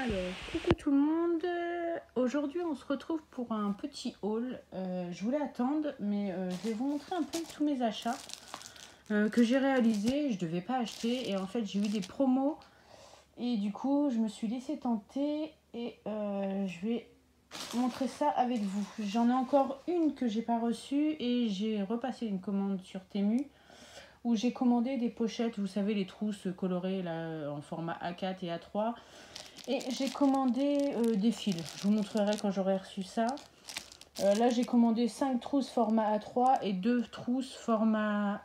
Alors, coucou tout le monde. Aujourd'hui, on se retrouve pour un petit haul. Je voulais attendre, mais je vais vous montrer un peu tous mes achats que j'ai réalisés. Je ne devais pas acheter et en fait, j'ai eu des promos et du coup, je me suis laissée tenter et je vais montrer ça avec vous. J'en ai encore une que j'ai pas reçue et j'ai repassé une commande sur Temu où j'ai commandé des pochettes, vous savez, les trousses colorées là, en format A4 et A3. Et j'ai commandé des fils. Je vous montrerai quand j'aurai reçu ça. Là, j'ai commandé 5 trousses format A3 et 2 trousses format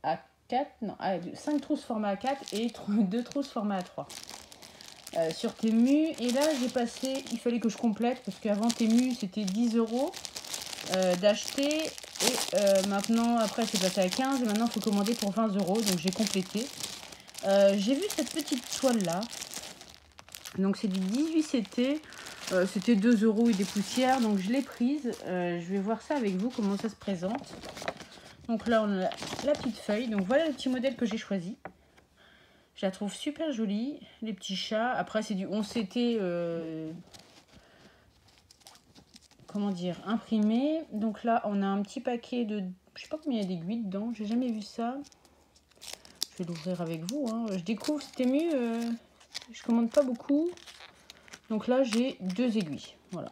A4. Non, 5 trousses format A4 et 2 trousses format A3. Sur Temu. Et là, j'ai passé... Il fallait que je complète parce qu'avant Temu, c'était 10 € d'acheter. Et maintenant, après, c'est passé à 15. Et maintenant, il faut commander pour 20 €. Donc, j'ai complété. J'ai vu cette petite toile-là. Donc c'est du 18 CT, c'était 2 € et des poussières, donc je l'ai prise. Je vais voir ça avec vous, comment ça se présente. Donc là on a la petite feuille, donc voilà le petit modèle que j'ai choisi. Je la trouve super jolie, les petits chats. Après c'est du 11 CT, comment dire, imprimé. Donc là on a un petit paquet de, je sais pas combien il y a d'aiguilles dedans, j'ai jamais vu ça. Je vais l'ouvrir avec vous, hein. Je découvre Temu, je commande pas beaucoup. Donc là, j'ai 2 aiguilles. Voilà.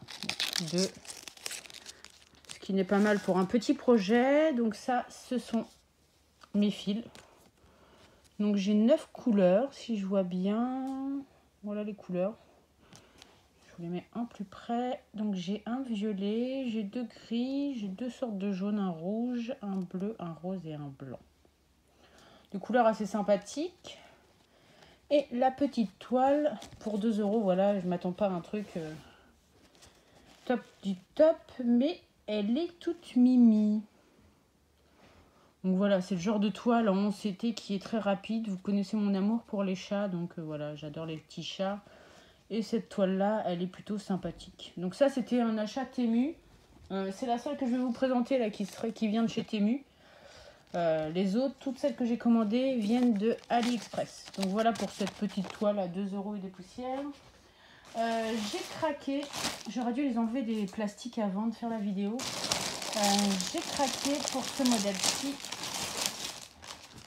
2. Ce qui n'est pas mal pour un petit projet. Donc ça, ce sont mes fils. Donc j'ai 9 couleurs, si je vois bien. Voilà les couleurs. Je vous les mets en plus près. Donc j'ai un violet, j'ai 2 gris, j'ai 2 sortes de jaune, un rouge, un bleu, un rose et un blanc. Des couleurs assez sympathiques. Et la petite toile pour 2 €. Voilà, je ne m'attends pas à un truc... top du top, mais elle est toute mimi. Donc voilà, c'est le genre de toile en 11 CT qui est très rapide. Vous connaissez mon amour pour les chats, donc voilà, j'adore les petits chats. Et cette toile-là, elle est plutôt sympathique. Donc ça, c'était un achat Temu. C'est la seule que je vais vous présenter là qui vient de chez Temu. Les autres, toutes celles que j'ai commandées viennent de AliExpress. Donc voilà pour cette petite toile à 2 € et des poussières. J'ai craqué, j'aurais dû les enlever des plastiques avant de faire la vidéo. J'ai craqué pour ce modèle-ci.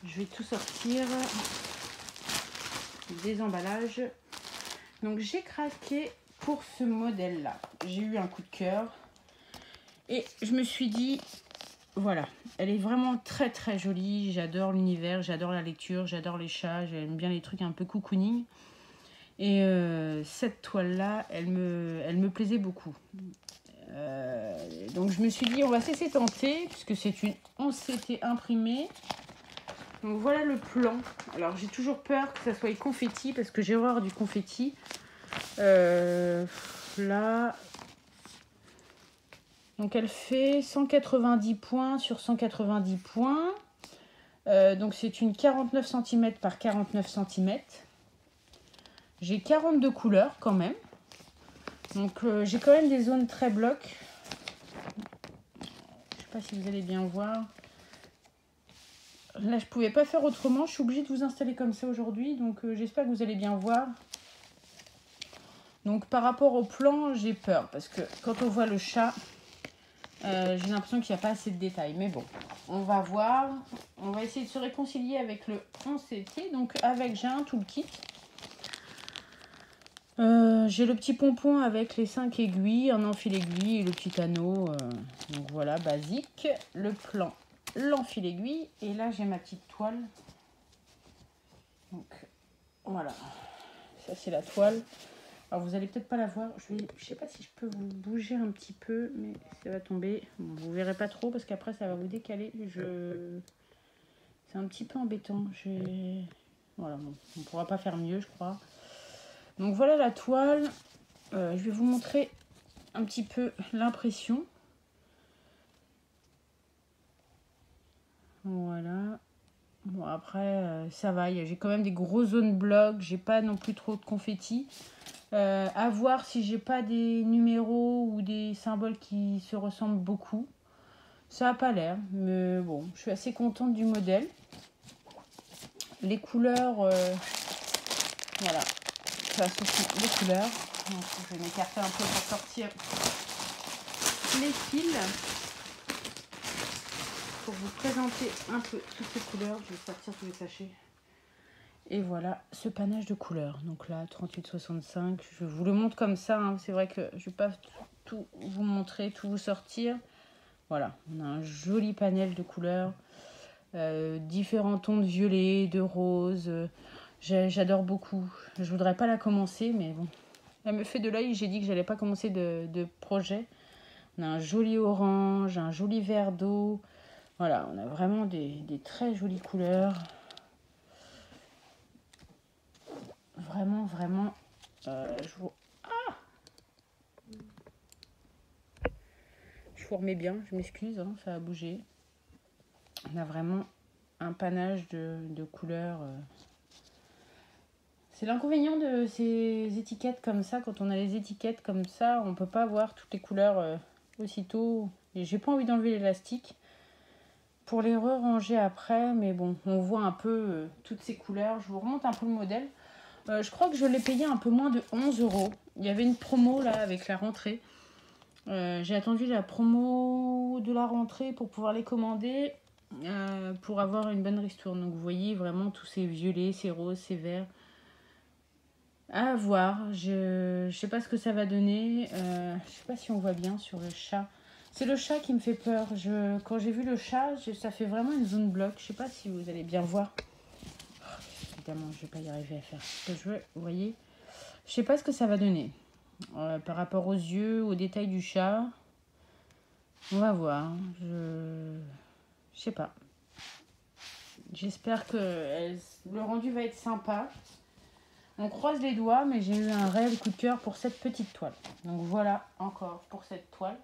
Je vais tout sortir des emballages. Donc j'ai craqué pour ce modèle-là. J'ai eu un coup de cœur et je me suis dit, voilà, elle est vraiment très très jolie. J'adore l'univers, j'adore la lecture, j'adore les chats, j'aime bien les trucs un peu cocooning. Et cette toile-là, elle me plaisait beaucoup. Donc je me suis dit, on va cesser tenter, puisque c'est une 11 CT imprimée. Donc voilà le plan. Alors j'ai toujours peur que ça soit confetti, parce que j'ai horreur du confetti. Là, donc elle fait 190 points sur 190 points. Donc c'est une 49 cm par 49 cm. J'ai 42 couleurs quand même. Donc j'ai quand même des zones très blocs. Je sais pas si vous allez bien voir. Là je pouvais pas faire autrement. Je suis obligée de vous installer comme ça aujourd'hui. Donc j'espère que vous allez bien voir. Donc par rapport au plan, j'ai peur. Parce que quand on voit le chat, j'ai l'impression qu'il n'y a pas assez de détails. Mais bon, on va voir. On va essayer de se réconcilier avec le 11 CT. Donc j'ai un toolkit. J'ai le petit pompon avec les 5 aiguilles, un enfil aiguille et le petit anneau. Donc voilà, basique. Le plan, l'enfil aiguille. Et là, j'ai ma petite toile. Donc voilà, ça c'est la toile. Alors vous allez peut-être pas la voir. Je sais pas si je peux vous bouger un petit peu, mais ça va tomber. Bon, vous verrez pas trop parce qu'après ça va vous décaler. C'est un petit peu embêtant. Voilà, bon, on pourra pas faire mieux, je crois. Donc voilà la toile. Je vais vous montrer un petit peu l'impression. Voilà. Bon après ça va, j'ai quand même des grosses zones blocs. J'ai pas non plus trop de confetti. À voir si j'ai pas des numéros ou des symboles qui se ressemblent beaucoup. Ça a pas l'air, mais bon, je suis assez contente du modèle. Les couleurs, voilà, ça, ce sont les couleurs. Donc, je vais m'écarter un peu pour sortir les fils. Pour vous présenter un peu toutes ces couleurs, je vais sortir tous les sachets. Et voilà ce panache de couleurs. Donc là, 38,65. Je vous le montre comme ça. Hein. C'est vrai que je ne vais pas tout vous montrer, tout vous sortir. Voilà, on a un joli panel de couleurs. Différents tons de violet, de rose. J'adore beaucoup. Je voudrais pas la commencer, mais bon. Elle me fait de l'œil. J'ai dit que j'allais pas commencer de projet. On a un joli orange, un joli vert d'eau. Voilà, on a vraiment des très jolies couleurs. Vraiment, vraiment. Je vous remets bien, je m'excuse, hein, ça a bougé. On a vraiment un panache de couleurs. C'est l'inconvénient de ces étiquettes comme ça. Quand on a les étiquettes comme ça, on peut pas voir toutes les couleurs aussitôt. Et j'ai pas envie d'enlever l'élastique pour les ranger après. Mais bon, on voit un peu toutes ces couleurs. Je vous remonte un peu le modèle. Je crois que je l'ai payé un peu moins de 11 €. Il y avait une promo là avec la rentrée. J'ai attendu la promo de la rentrée pour pouvoir les commander, pour avoir une bonne ristourne. Donc vous voyez vraiment tous ces violets, ces roses, ces verts. À voir. Je sais pas ce que ça va donner. Je sais pas si on voit bien sur le chat. C'est le chat qui me fait peur. Quand j'ai vu le chat, ça fait vraiment une zone bloc. Je sais pas si vous allez bien voir. Évidemment, je vais pas y arriver à faire ce que je veux. Vous voyez. Je sais pas ce que ça va donner. Par rapport aux yeux, aux détails du chat. On va voir. Je sais pas. J'espère que le rendu va être sympa. On croise les doigts, mais j'ai eu un réel coup de cœur pour cette petite toile. Donc voilà encore pour cette toile.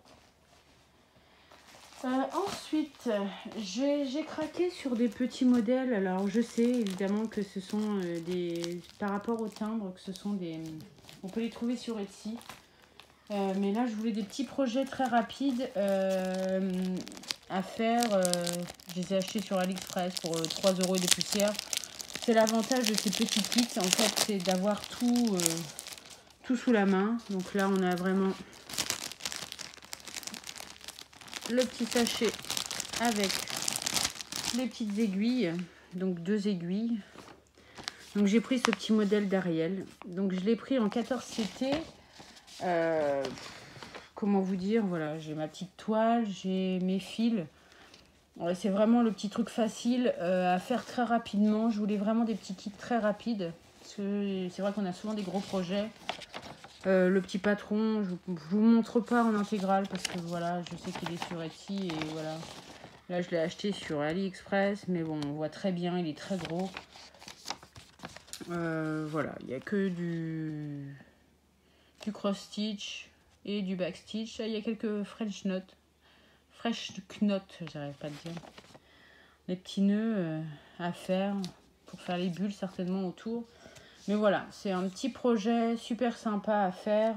Ensuite, j'ai craqué sur des petits modèles. Alors je sais évidemment que ce sont par rapport au timbre, que ce sont des... On peut les trouver sur Etsy. Mais là, je voulais des petits projets très rapides à faire. Je les ai achetés sur AliExpress pour 3 € et des poussières. C'est l'avantage de ces petits kits, en fait, c'est d'avoir tout sous la main. Donc là, on a vraiment le petit sachet avec les petites aiguilles. Donc 2 aiguilles. Donc j'ai pris ce petit modèle d'Ariel. Donc je l'ai pris en 14 CT. Comment vous dire, voilà, j'ai ma petite toile, j'ai mes fils. Ouais, c'est vraiment le petit truc facile à faire très rapidement. Je voulais vraiment des petits kits très rapides. Parce que c'est vrai qu'on a souvent des gros projets. Le petit patron, je vous montre pas en intégrale parce que voilà, je sais qu'il est sur Etsy et voilà. Là, je l'ai acheté sur AliExpress, mais bon, on voit très bien, il est très gros. Voilà, il n'y a que du cross-stitch et du back-stitch. Il y a quelques French knots, j'arrive pas à le dire. Les petits nœuds à faire pour faire les bulles certainement autour. Mais voilà, c'est un petit projet super sympa à faire.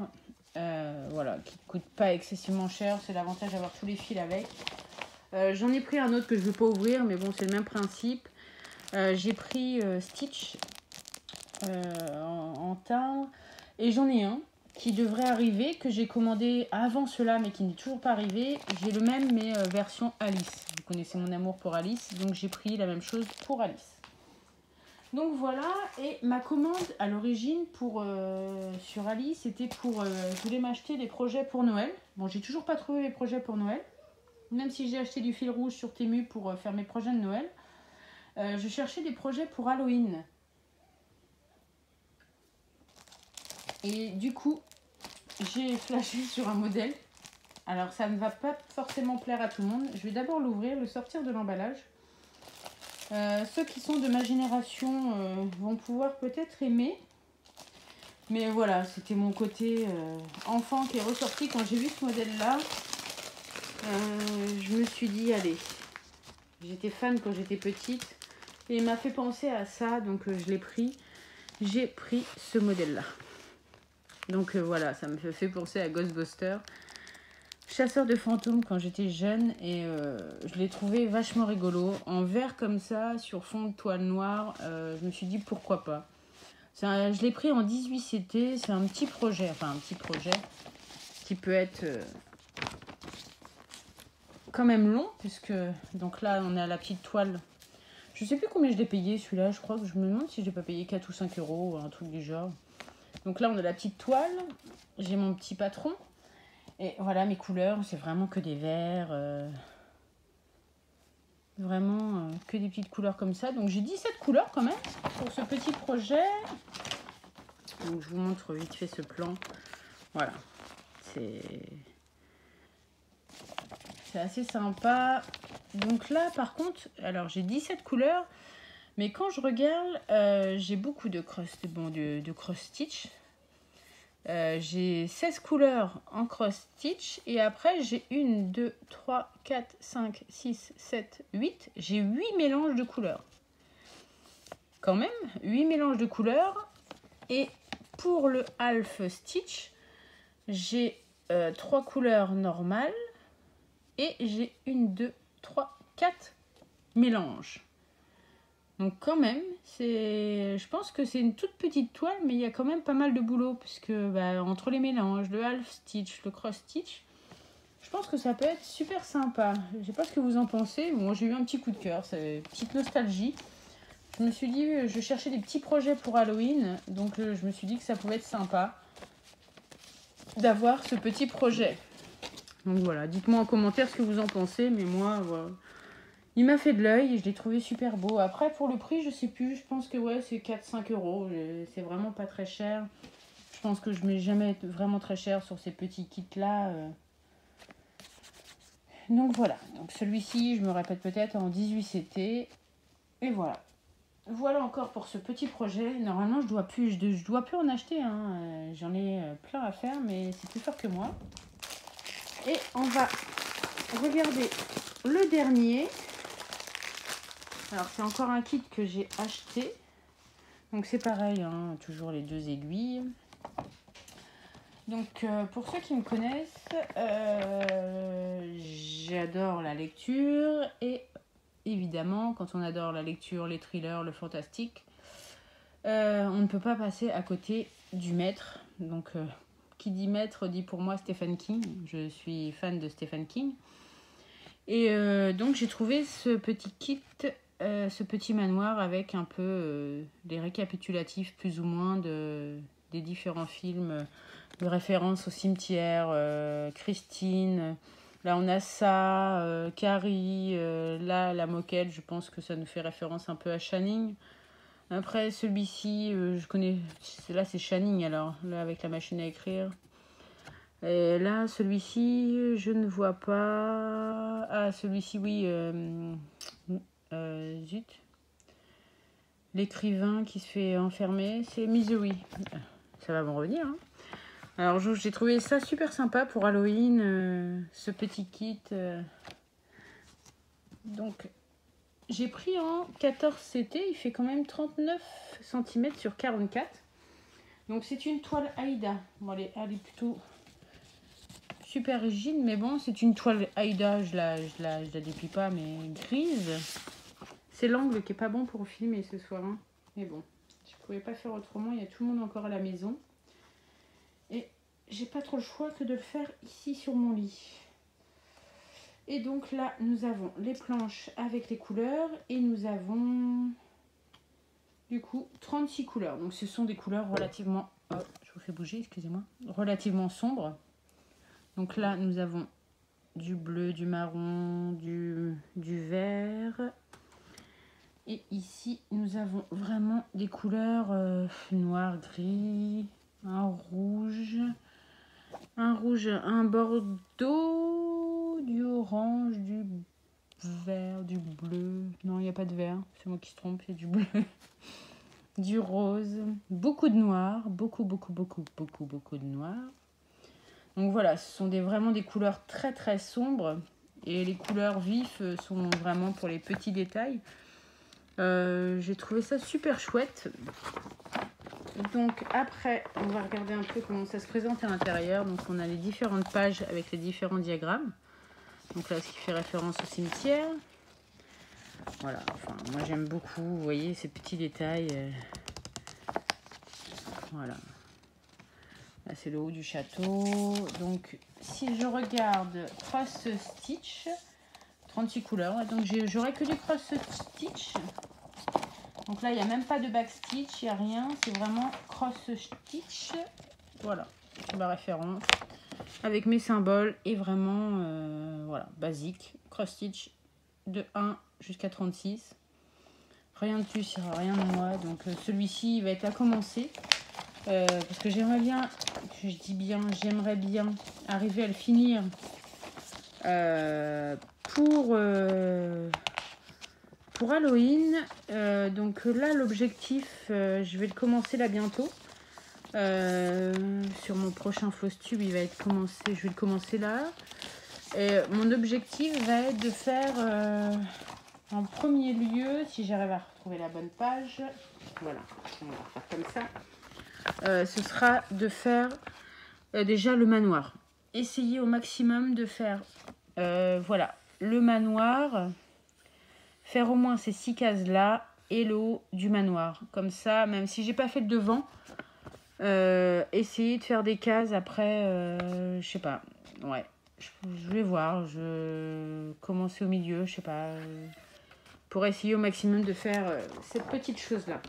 Voilà, qui ne coûte pas excessivement cher. C'est l'avantage d'avoir tous les fils avec. J'en ai pris un autre que je ne veux pas ouvrir, mais bon, c'est le même principe. J'ai pris Stitch en timbre. Et j'en ai un qui devrait arriver, que j'ai commandé avant cela, mais qui n'est toujours pas arrivé. J'ai le même, mais version Alice. Vous connaissez mon amour pour Alice, donc j'ai pris la même chose pour Alice. Donc voilà, et ma commande à l'origine sur Alice, c'était pour... je voulais m'acheter des projets pour Noël. Bon, j'ai toujours pas trouvé mes projets pour Noël. Même si j'ai acheté du fil rouge sur Temu pour faire mes projets de Noël. Je cherchais des projets pour Halloween. Et du coup, j'ai flashé sur un modèle. Alors, ça ne va pas forcément plaire à tout le monde. Je vais d'abord l'ouvrir, le sortir de l'emballage. Ceux qui sont de ma génération vont pouvoir peut-être aimer. Mais voilà, c'était mon côté enfant qui est ressorti. Quand j'ai vu ce modèle-là, je me suis dit, allez, j'étais fan quand j'étais petite. Et il m'a fait penser à ça, donc je l'ai pris. J'ai pris ce modèle-là. Donc voilà, ça me fait penser à Ghostbusters. Chasseur de fantômes quand j'étais jeune et je l'ai trouvé vachement rigolo. En vert comme ça, sur fond de toile noire, je me suis dit pourquoi pas. Je l'ai pris en 18 CT. C'est un petit projet. Enfin, un petit projet qui peut être quand même long. Puisque, donc là, on est à la petite toile. Je sais plus combien je l'ai payé celui-là. Je crois que je me demande si je l'ai pas payé 4 ou 5 euros ou un truc du genre. Donc là, on a la petite toile. J'ai mon petit patron. Et voilà, mes couleurs, c'est vraiment que des verts. Vraiment que des petites couleurs comme ça. Donc j'ai 17 couleurs quand même pour ce petit projet. Donc je vous montre vite fait ce plan. Voilà. C'est assez sympa. Donc là, par contre, alors j'ai 17 couleurs. Mais quand je regarde, j'ai beaucoup de cross stitch. J'ai 16 couleurs en cross stitch et après j'ai 1, 2, 3, 4, 5, 6, 7, 8. J'ai 8 mélanges de couleurs. Quand même, 8 mélanges de couleurs. Et pour le half stitch, j'ai 3 couleurs normales et j'ai 1, 2, 3, 4 mélanges. Donc quand même, je pense que c'est une toute petite toile, mais il y a quand même pas mal de boulot, puisque entre les mélanges, le half stitch, le cross stitch, je pense que ça peut être super sympa. Je sais pas ce que vous en pensez. Bon, j'ai eu un petit coup de cœur, c'est une petite nostalgie. Je me suis dit, je cherchais des petits projets pour Halloween, donc je me suis dit que ça pouvait être sympa d'avoir ce petit projet. Donc voilà, dites-moi en commentaire ce que vous en pensez, mais moi, voilà. Il m'a fait de l'œil et je l'ai trouvé super beau. Après, pour le prix, je sais plus. Je pense que ouais, c'est 4-5 euros. C'est vraiment pas très cher. Je pense que je mets jamais vraiment très cher sur ces petits kits-là. Donc voilà. Donc celui-ci, je me répète peut-être, en 18 CT. Et voilà. Voilà encore pour ce petit projet. Normalement, je dois plus en acheter. Hein. J'en ai plein à faire, mais c'est plus fort que moi. Et on va regarder le dernier. Alors c'est encore un kit que j'ai acheté. Donc c'est pareil, hein, toujours les 2 aiguilles. Donc pour ceux qui me connaissent, j'adore la lecture. Et évidemment, quand on adore la lecture, les thrillers, le fantastique, on ne peut pas passer à côté du maître. Donc qui dit maître dit pour moi Stephen King. Je suis fan de Stephen King. Et donc j'ai trouvé ce petit kit, ce petit manoir avec un peu les récapitulatifs plus ou moins des différents films, de référence au cimetière, Christine. Là on a ça, Carrie, là la moquette, je pense que ça nous fait référence un peu à Shining. Après celui-ci, je connais, là c'est Shining alors, là avec la machine à écrire. Et là, celui-ci, je ne vois pas. Ah, celui-ci, oui. Zut. L'écrivain qui se fait enfermer, c'est Misery. Ça va me revenir. Hein. Alors, j'ai trouvé ça super sympa pour Halloween, ce petit kit. Donc, j'ai pris en 14 CT. Il fait quand même 39 cm sur 44. Donc, c'est une toile Aïda. Bon, elle est plutôt super rigide, mais bon, c'est une toile Aïda, je la déplie pas, mais grise. C'est l'angle qui est pas bon pour filmer ce soir, hein. Mais bon, je pouvais pas faire autrement, il y a tout le monde encore à la maison. Et j'ai pas trop le choix que de le faire ici sur mon lit. Et donc là, nous avons les planches avec les couleurs, et nous avons du coup 36 couleurs. Donc ce sont des couleurs relativement, oh, je vous fais bouger, excusez-moi, relativement sombres. Donc là, nous avons du bleu, du marron, du vert. Et ici, nous avons vraiment des couleurs noir, gris, un rouge, un bordeaux, du orange, du vert, du bleu. Non, il n'y a pas de vert, c'est moi qui se trompe, il y a du bleu. Du rose, beaucoup de noir, beaucoup de noir. Donc voilà, ce sont vraiment des couleurs très très sombres. Et les couleurs vives sont vraiment pour les petits détails. J'ai trouvé ça super chouette. Donc après, on va regarder un peu comment ça se présente à l'intérieur. Donc on a les différentes pages avec les différents diagrammes. Donc là, ce qui fait référence au cimetière. Voilà, enfin, moi j'aime beaucoup, vous voyez, ces petits détails. Voilà. Là, c'est le haut du château. Donc, si je regarde cross stitch, 36 couleurs. Donc, j'aurai que du cross stitch. Donc là, il n'y a même pas de back stitch, il n'y a rien. C'est vraiment cross stitch. Voilà, ma référence. Avec mes symboles et vraiment, voilà, basique. Cross stitch de 1 jusqu'à 36. Rien de plus, il n'y aura rien de moins. Donc, celui-ci, il va être à commencer. Parce que j'aimerais bien, je dis bien, j'aimerais bien arriver à le finir pour Halloween. Donc là, l'objectif, je vais le commencer là bientôt. Sur mon prochain Flosstube, il va être commencé, je vais le commencer là. Et mon objectif va être de faire en premier lieu, si j'arrive à retrouver la bonne page, voilà, on va faire comme ça. Ce sera de faire déjà le manoir. Essayer au maximum de faire voilà, le manoir, faire au moins ces 6 cases là et le haut du manoir. Comme ça, même si j'ai pas fait le devant, essayer de faire des cases après, je sais pas, ouais, je vais voir, je commencer au milieu, je sais pas, pour essayer au maximum de faire cette petite chose là.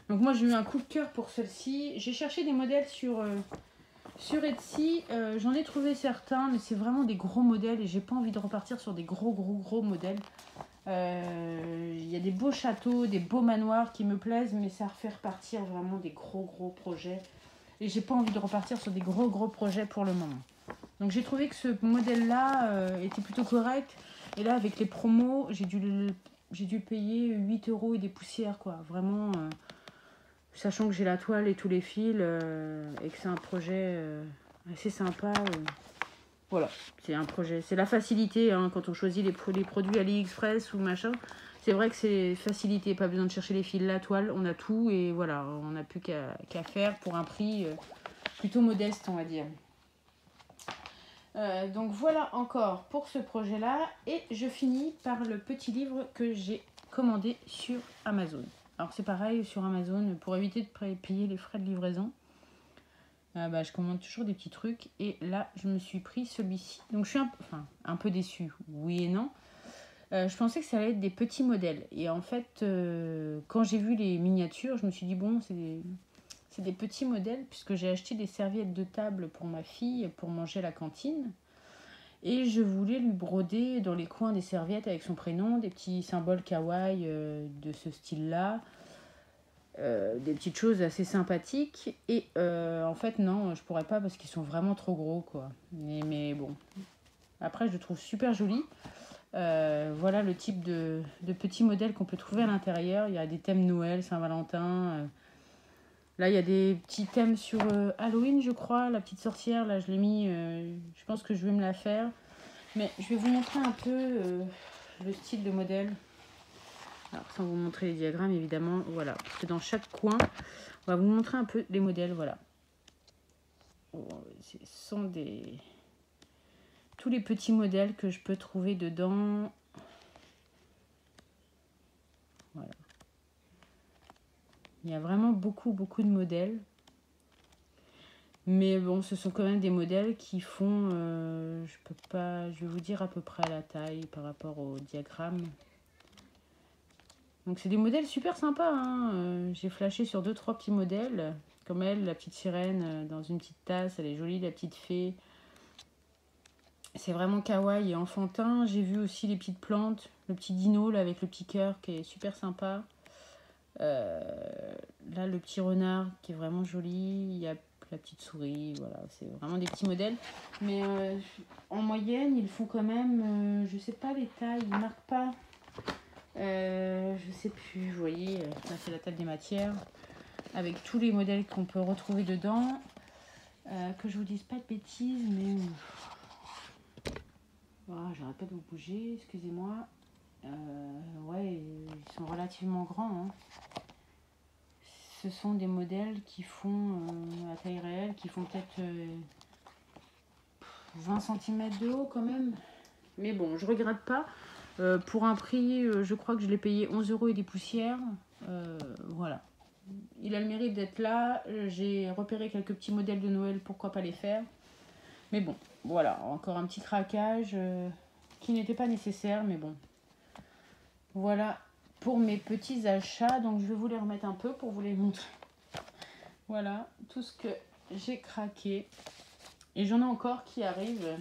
Donc moi j'ai eu un coup de cœur pour celle-ci. J'ai cherché des modèles sur Etsy. J'en ai trouvé certains, mais c'est vraiment des gros modèles et j'ai pas envie de repartir sur des gros modèles. Il y a des beaux châteaux, des beaux manoirs qui me plaisent, mais ça refait repartir vraiment des gros projets. Et j'ai pas envie de repartir sur des gros projets pour le moment. Donc j'ai trouvé que ce modèle-là était plutôt correct. Et là avec les promos, j'ai dû payer 8 € et des poussières quoi. Vraiment... sachant que j'ai la toile et tous les fils et que c'est un projet assez sympa. Voilà, c'est un projet. C'est la facilité hein, quand on choisit les produits AliExpress ou machin. C'est vrai que c'est facilité, pas besoin de chercher les fils, la toile, on a tout et voilà, on n'a plus qu'à faire pour un prix plutôt modeste, on va dire. Donc voilà encore pour ce projet-là et je finis par le petit livre que j'ai commandé sur Amazon. Alors c'est pareil sur Amazon, pour éviter de payer les frais de livraison, je commande toujours des petits trucs. Et là, je me suis pris celui-ci. Donc je suis un peu déçue, oui et non. Je pensais que ça allait être des petits modèles. Et en fait, quand j'ai vu les miniatures, je me suis dit, bon, c'est des petits modèles, puisque j'ai acheté des serviettes de table pour ma fille, pour manger à la cantine. Et je voulais lui broder dans les coins des serviettes avec son prénom, des petits symboles kawaii de ce style-là, des petites choses assez sympathiques. Et en fait, non, je pourrais pas parce qu'ils sont vraiment trop gros, quoi. Mais bon, après, je le trouve super joli. Voilà le type de petits modèles qu'on peut trouver à l'intérieur. Il y a des thèmes Noël, Saint-Valentin. Là, il y a des petits thèmes sur Halloween, je crois. La petite sorcière, là, je l'ai mis. Je pense que je vais me la faire. Mais je vais vous montrer un peu le style de modèle. Alors, sans vous montrer les diagrammes, évidemment. Voilà. Parce que dans chaque coin, on va vous montrer un peu les modèles. Voilà. Ce sont tous les petits modèles que je peux trouver dedans. Voilà. Il y a vraiment beaucoup de modèles. Mais bon, ce sont quand même des modèles qui font, je vais vous dire à peu près la taille par rapport au diagramme. Donc c'est des modèles super sympas. Hein. J'ai flashé sur 2-3 petits modèles. Comme elle, la petite sirène dans une petite tasse. Elle est jolie, la petite fée. C'est vraiment kawaii et enfantin. J'ai vu aussi les petites plantes. Le petit dino là, avec le petit cœur qui est super sympa. Là, le petit renard qui est vraiment joli. Il y a la petite souris. Voilà, c'est vraiment des petits modèles. Mais en moyenne, ils font quand même, je sais pas les tailles, ils marquent pas. Je sais plus, vous voyez, là c'est la table des matières. Avec tous les modèles qu'on peut retrouver dedans. Que je vous dise pas de bêtises, mais... Voilà, j'arrête pas de vous bouger, excusez-moi. Ouais, ils sont relativement grands. Hein. Ce sont des modèles qui font à taille réelle, qui font peut-être 20 cm de haut quand même. Mais bon, je regrette pas. Pour un prix, je crois que je l'ai payé 11 € et des poussières. Voilà. il a le mérite d'être là. J'ai repéré quelques petits modèles de Noël, pourquoi pas les faire. Mais bon, voilà, encore un petit craquage qui n'était pas nécessaire, mais bon. Voilà pour mes petits achats. Donc je vais vous les remettre un peu pour vous les montrer. Voilà, tout ce que j'ai craqué. Et j'en ai encore qui arrivent.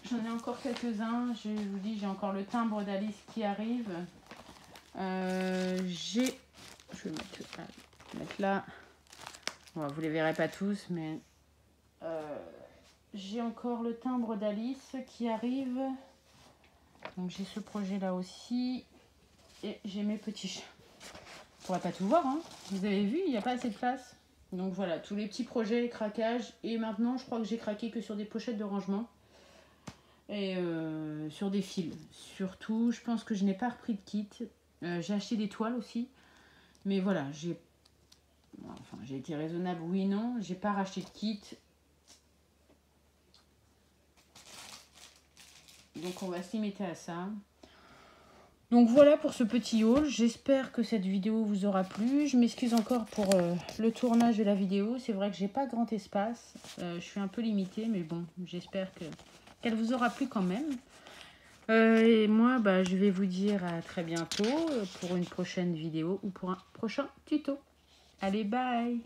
J'en ai encore quelques-uns. Je vous dis, j'ai encore le timbre d'Alice qui arrive. Je vais mettre là. Bon, vous les verrez pas tous, mais j'ai encore le timbre d'Alice qui arrive. Donc j'ai ce projet là aussi. Et j'ai mes petits chats. On pourrait pas tout voir, hein. Vous avez vu, il n'y a pas assez de place. Donc voilà, tous les petits projets, craquages. Et maintenant, je crois que j'ai craqué que sur des pochettes de rangement. Et sur des fils. Surtout, je pense que je n'ai pas repris de kit. J'ai acheté des toiles aussi. Mais voilà, j'ai été raisonnable, oui, non. J'ai pas racheté de kit. Donc on va se limiter à ça. Donc voilà pour ce petit haul. J'espère que cette vidéo vous aura plu. Je m'excuse encore pour le tournage de la vidéo. C'est vrai que j'ai pas grand espace. Je suis un peu limitée, mais bon, j'espère qu'elle vous aura plu quand même. Et moi, je vais vous dire à très bientôt pour une prochaine vidéo ou pour un prochain tuto. Allez, bye!